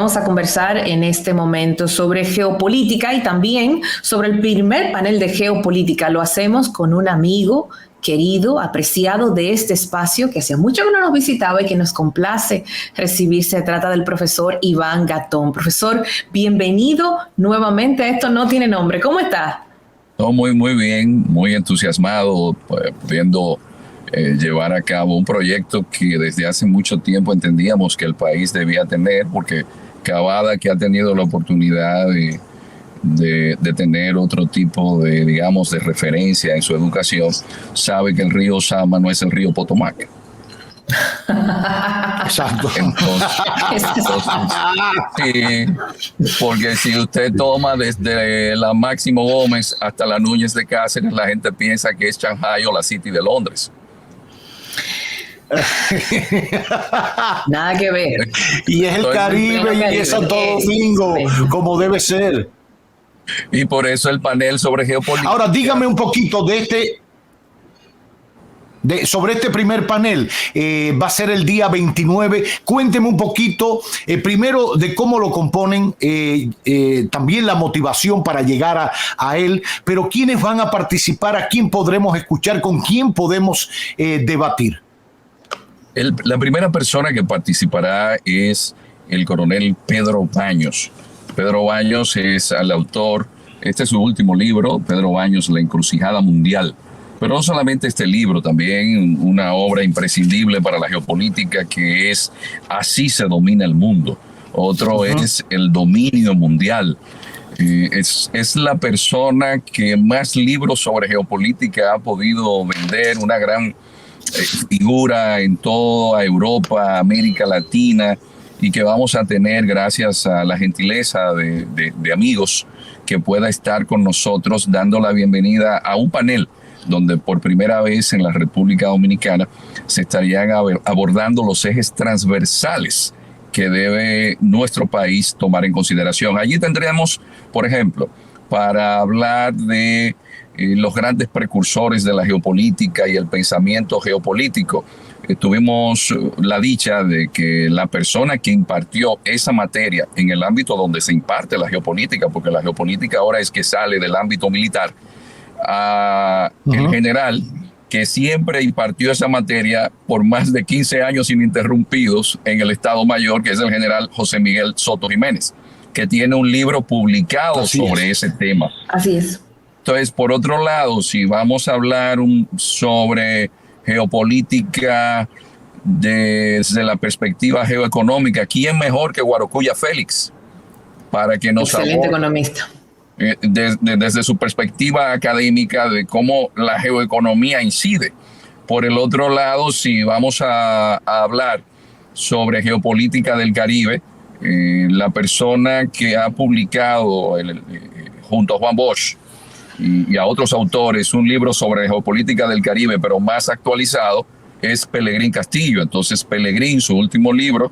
vamos a conversar en este momento sobre geopolítica y también sobre el primer panel de geopolítica. Lo hacemos con un amigo querido, apreciado de este espacio, que hacía mucho que no nos visitaba y que nos complace recibir. Se trata del profesor Iván Gatón. Profesor, bienvenido nuevamente a Esto No Tiene Nombre. ¿Cómo está? No, muy bien, muy entusiasmado, pudiendo llevar a cabo un proyecto que desde hace mucho tiempo entendíamos que el país debía tener, porque Cavada, que ha tenido la oportunidad de tener otro tipo de, digamos, de referencia en su educación, sabe que el río Sama no es el río Potomac. Exacto. Sí, porque si usted toma desde la Máximo Gómez hasta la Núñez de Cáceres, la gente piensa que es Shanghái o la City de Londres. Nada que ver. Y es el Caribe y es Santo Domingo, como debe ser. Y por eso el panel sobre geopolítica. Ahora, dígame un poquito sobre este primer panel. Va a ser el día 29. Cuénteme un poquito, primero, de cómo lo componen, también la motivación para llegar a él, pero quiénes van a participar, a quién podremos escuchar, con quién podemos debatir. La primera persona que participará es el coronel Pedro Baños. Pedro Baños es el autor, este es su último libro, Pedro Baños, La Encrucijada Mundial. Pero no solamente este libro, también una obra imprescindible para la geopolítica que es Así se domina el mundo. Otro es El dominio mundial. Es la persona que más libros sobre geopolítica ha podido vender, una gran figura en toda Europa, América Latina, y que vamos a tener gracias a la gentileza de amigos que pueda estar con nosotros dando la bienvenida a un panel donde por primera vez en la República Dominicana se estarían abordando los ejes transversales que debe nuestro país tomar en consideración. Allí tendremos, por ejemplo, para hablar de los grandes precursores de la geopolítica y el pensamiento geopolítico. Tuvimos la dicha de que la persona que impartió esa materia en el ámbito donde se imparte la geopolítica, porque la geopolítica ahora es que sale del ámbito militar, el general que siempre impartió esa materia por más de 15 años ininterrumpidos en el Estado Mayor, que es el general José Miguel Soto Jiménez, que tiene un libro publicado sobre ese tema. Así es. Entonces, por otro lado, si vamos a hablar sobre geopolítica desde la perspectiva geoeconómica, ¿quién mejor que Guarocuya Félix para que nos excelente economista? Desde su perspectiva académica de cómo la geoeconomía incide. Por el otro lado, si vamos a hablar sobre geopolítica del Caribe, la persona que ha publicado junto a Juan Bosch y a otros autores un libro sobre geopolítica del Caribe, pero más actualizado, es Pelegrín Castillo. Entonces Pelegrín, su último libro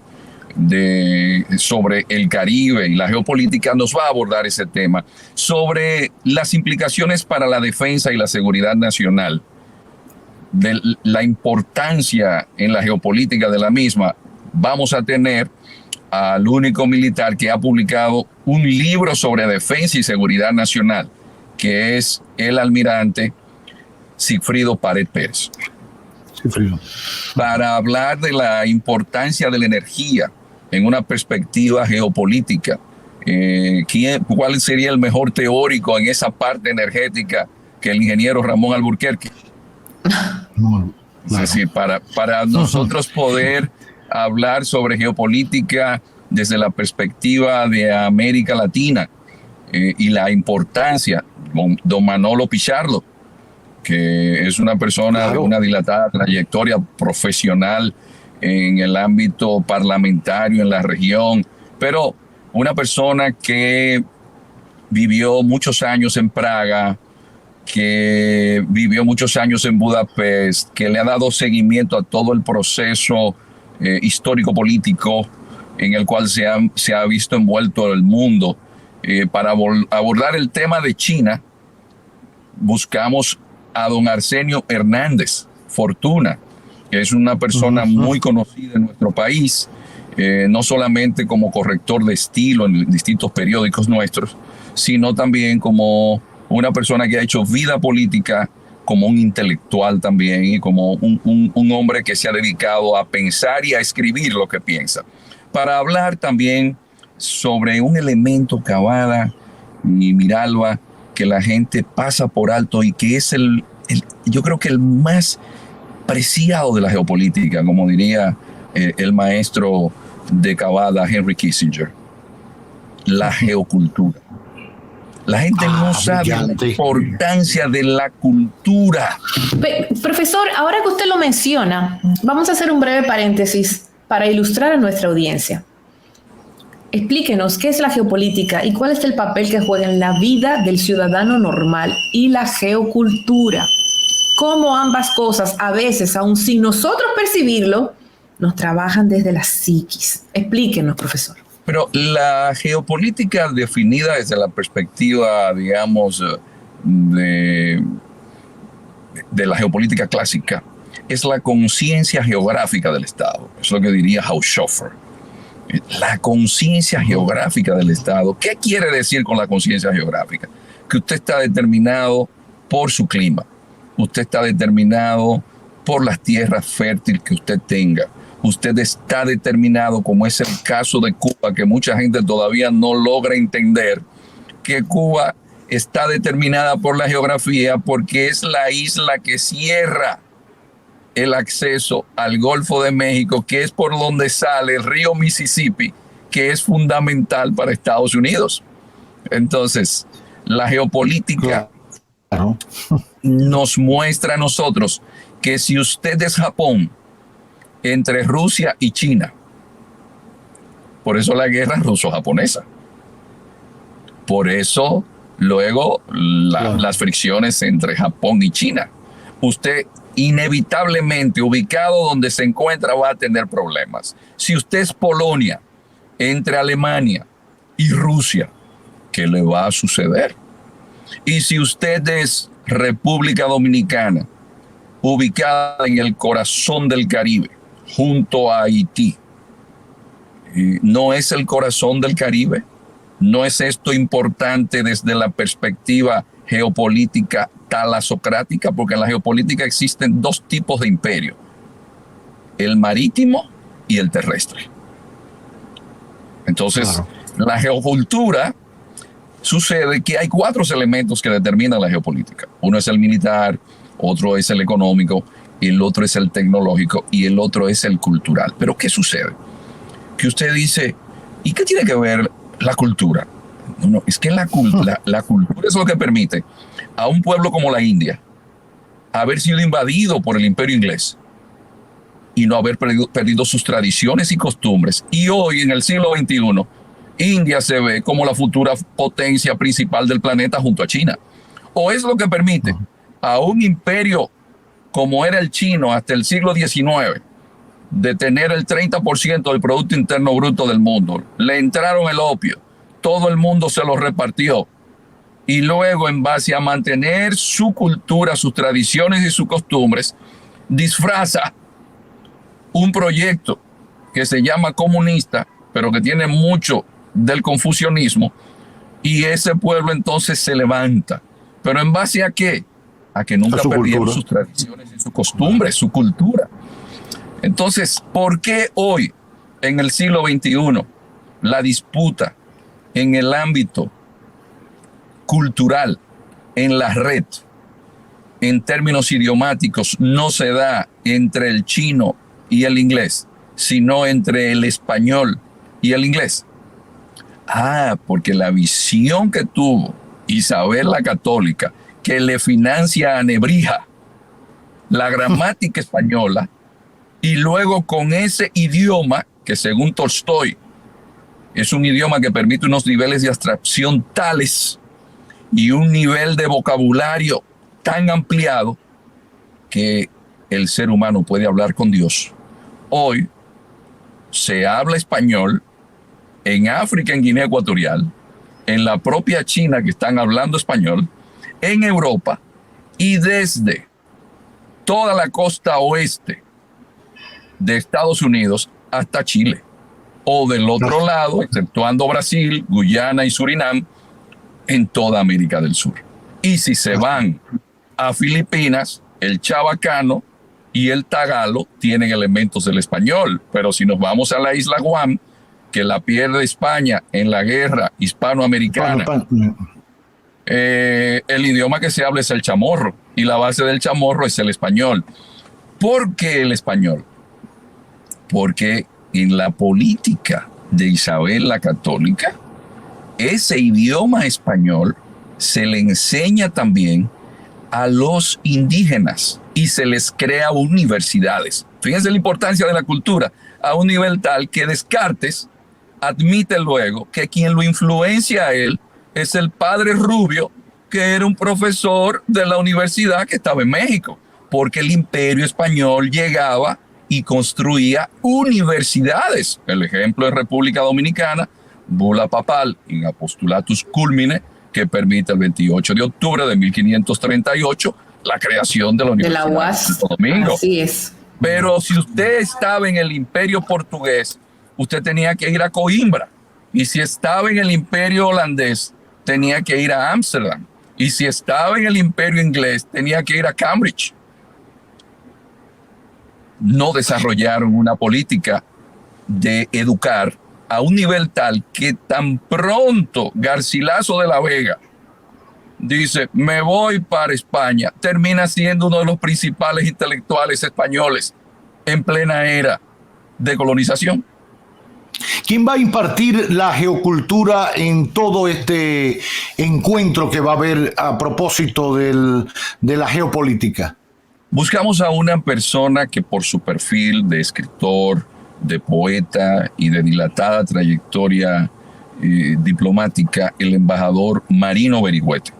sobre el Caribe y la geopolítica, nos va a abordar ese tema, sobre las implicaciones para la defensa y la seguridad nacional, de la importancia en la geopolítica de la misma. Vamos a tener al único militar que ha publicado un libro sobre defensa y seguridad nacional, que es el almirante Sigfrido Pared Pérez. Para hablar de la importancia de la energía en una perspectiva geopolítica. ¿Cuál sería el mejor teórico en esa parte energética que el ingeniero Ramón Alburquerque? Es decir, para nosotros poder hablar sobre geopolítica desde la perspectiva de América Latina y la importancia, don Manolo Pichardo, que es una persona de una dilatada trayectoria profesional en el ámbito parlamentario en la región, pero una persona que vivió muchos años en Praga, que vivió muchos años en Budapest, que le ha dado seguimiento a todo el proceso histórico-político en el cual se ha visto envuelto el mundo. Para abordar el tema de China, buscamos a don Arsenio Hernández Fortuna, que es una persona muy conocida en nuestro país, no solamente como corrector de estilo en distintos periódicos nuestros, sino también como una persona que ha hecho vida política, como un intelectual también y como un hombre que se ha dedicado a pensar y a escribir lo que piensa. Para hablar también sobre un elemento, Cavada y Miralba, que la gente pasa por alto y que es yo creo que el más preciado de la geopolítica, como diría el maestro de Cavada, Henry Kissinger, la geocultura. La gente no sabe brillante. la importancia de la cultura. Profesor, ahora que usted lo menciona, vamos a hacer un breve paréntesis para ilustrar a nuestra audiencia. Explíquenos qué es la geopolítica y cuál es el papel que juega en la vida del ciudadano normal y la geocultura. Cómo ambas cosas, a veces, aun sin nosotros percibirlo, nos trabajan desde la psiquis. Explíquenos, profesor. Pero la geopolítica definida desde la perspectiva, digamos, de la geopolítica clásica, es la conciencia geográfica del Estado. Es lo que diría Haushofer. La conciencia geográfica del Estado. ¿Qué quiere decir con la conciencia geográfica? Que usted está determinado por su clima. Usted está determinado por las tierras fértiles que usted tenga. Usted está determinado, como es el caso de Cuba, que mucha gente todavía no logra entender, que Cuba está determinada por la geografía porque es la isla que cierra el acceso al Golfo de México, que es por donde sale el río Mississippi, que es fundamental para Estados Unidos. Entonces, la geopolítica nos muestra a nosotros que si usted es Japón, entre Rusia y China, por eso la guerra ruso-japonesa, por eso luego las fricciones entre Japón y China. Usted inevitablemente, ubicado donde se encuentra, va a tener problemas. Si usted es Polonia, entre Alemania y Rusia, ¿qué le va a suceder? Y si usted es República Dominicana, ubicada en el corazón del Caribe, junto a Haití, ¿no es el corazón del Caribe? ¿No es esto importante desde la perspectiva geopolítica talasocrática? Porque en la geopolítica existen dos tipos de imperio: el marítimo y el terrestre. Entonces, la geocultura sucede que hay 4 elementos que determinan la geopolítica. Uno es el militar, otro es el económico, el otro es el tecnológico y el otro es el cultural. Pero ¿qué sucede? Que usted dice, ¿y qué tiene que ver la cultura? No, es que la cultura es lo que permite a un pueblo como la India haber sido invadido por el imperio inglés y no haber perdido sus tradiciones y costumbres. Y hoy, en el siglo XXI, India se ve como la futura potencia principal del planeta junto a China. O es lo que permite a un imperio como era el chino hasta el siglo XIX de tener el 30% del Producto Interno Bruto del mundo. Le entraron el opio, todo el mundo se lo repartió. Y luego, en base a mantener su cultura, sus tradiciones y sus costumbres, disfraza un proyecto que se llama comunista, pero que tiene mucho del confucianismo, y ese pueblo entonces se levanta. ¿Pero en base a qué? A que nunca perdieron sus tradiciones y sus costumbres, su cultura. Entonces, ¿por qué hoy, en el siglo XXI, la disputa en el ámbito cultural, en la red, en términos idiomáticos, no se da entre el chino y el inglés, sino entre el español y el inglés? Porque la visión que tuvo Isabel la Católica, que le financia a Nebrija la gramática española, y luego con ese idioma, que según Tolstoy es un idioma que permite unos niveles de abstracción tales y un nivel de vocabulario tan ampliado que el ser humano puede hablar con Dios. Hoy se habla español en África, en Guinea Ecuatorial, en la propia China, que están hablando español, en Europa, y desde toda la costa oeste de Estados Unidos hasta Chile. o del otro lado, exceptuando Brasil, Guyana y Surinam, en toda América del Sur. Y si se van a Filipinas, el chabacano y el tagalo tienen elementos del español, pero si nos vamos a la isla Guam, que la pierde España en la guerra hispanoamericana, el idioma que se habla es el chamorro, y la base del chamorro es el español. ¿Por qué el español? Porque en la política de Isabel la Católica, ese idioma español se le enseña también a los indígenas y se les crea universidades. Fíjense la importancia de la cultura a un nivel tal que Descartes admite luego que quien lo influencia a él es el padre Rubio, que era un profesor de la universidad que estaba en México, porque el imperio español llegaba y construía universidades. El ejemplo es República Dominicana, bula papal in apostulatus culmine, que permite el 28 de octubre de 1538 la creación de la Universidad de Santo Domingo. Así es. Pero si usted estaba en el imperio portugués, usted tenía que ir a Coimbra. Y si estaba en el imperio holandés, tenía que ir a Ámsterdam. Y si estaba en el imperio inglés, tenía que ir a Cambridge. No desarrollaron una política de educar a un nivel tal que tan pronto Garcilaso de la Vega dice, me voy para España, termina siendo uno de los principales intelectuales españoles en plena era de colonización. ¿Quién va a impartir la geocultura en todo este encuentro que va a haber a propósito de la geopolítica? Buscamos a una persona que por su perfil de escritor, de poeta y de dilatada trayectoria diplomática, el embajador Marino Berigüete.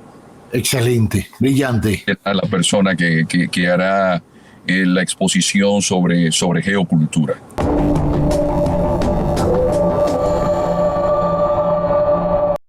Excelente, brillante. A la persona que hará la exposición sobre geocultura.